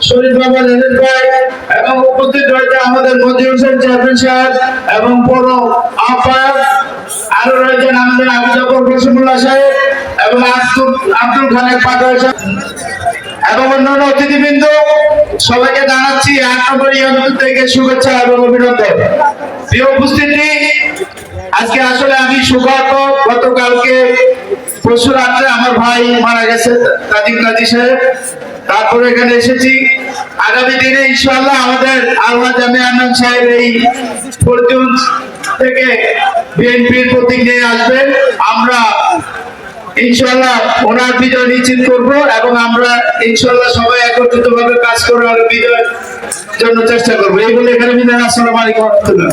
শরীফ বাবা জাহিদ ভাই এবং উপস্থিত রয়েছে আমাদের মজিদ হোসেন চেয়ারম্যান সাহেব এবং পৌর আহ্বায়ক, আরো রয়েছেন আমাদের আবু জাফর রসিমুল্লাহ সাহেব এবং আব্দুল খালেক পাটোয়ারি সাহেব এবং অন্যান্য অতিথিবৃন্দ। সবাইকে জানাচ্ছি ৮ নম্বর ইউনিট থেকে শুভেচ্ছা এবং অভিনন্দন। প্রিয় উপস্থিতি, আজকে আসলে আমি সৌভাগ্য, গতকালকে পরশু রাত্রে আমার ভাই মারা গেছে কাদিম কাজী সাহেব, তারপরে এখানে এসেছি। আগামী দিনে ইনশাআল্লাহ আমাদের আলমা জামিয়া আনন্দ সাহেব এই ফরচুন থেকে বিএনপির প্রতীক নিয়ে আসবেন। আমরা ইনশাআল্লাহ ওনার বিজয় নিশ্চিত করব এবং আমরা ইনশাআল্লাহ সবাই একত্রিত ভাবে কাজ করে বিজয়ের জন্য চেষ্টা করবো। এই বলে এখানে বিদায়। আসসালামু আলাইকুম ওয়া রাহমাতুল্লাহ।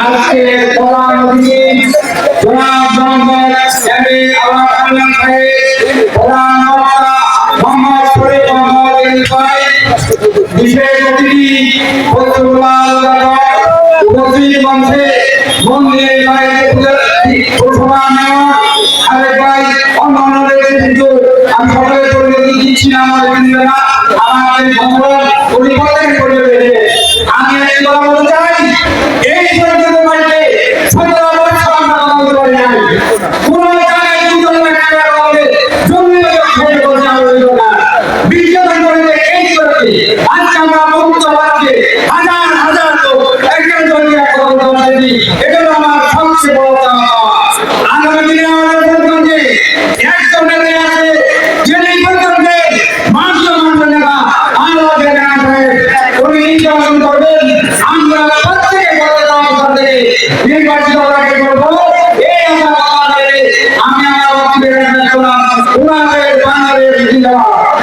আজকে প্রধান অতিথি জনাব মোহাম্মদ এমএ আওয়াজ আলম সাহেব, প্রধান বক্তা মোহাম্মদ শরীফ মোহাম্মদ এল ভাই, বিশেষ অতিথি ফজলুল্লাহ উপস্থিত মঞ্চে মন্দির ঘোষণা নেওয়া আরেক ভাই অন্যান্যদের কিন্তু আমি সকলের পরিচিতি দিচ্ছি না, আমাদের ভ্রমণ পরিবর্তন করে রয়েছে। আমি একবার বলতে চাই, এই সরকারের বাড়িতে ১৭ বছর আমরা বলতে পারি নাই, কোন জায়গায় দুজন একটা বলতে জমি ফেলে বলতে হইল না, বিজ্ঞাপন করে এই করতে আজকে আমরা মুক্ত বাড়ছে হাজার হাজার লোক একজন জমি একটা বলতে পারি। এটা আমার সবচেয়ে বড় চাওয়া। আগামী দিনে আমাদের পর্যন্ত একজন নেতা আছে যিনি পর্যন্ত মানসম্মান নেতা আল্লাহ জানা উনি নির্বাচন করবেন। আমরা প্রত্যেকে বলতে চাই নির্বাচিত করাকে করবো। এই আমি আমার বক্তব্যের ওনাদের বাংলাদেশ জিন্দাবাদ।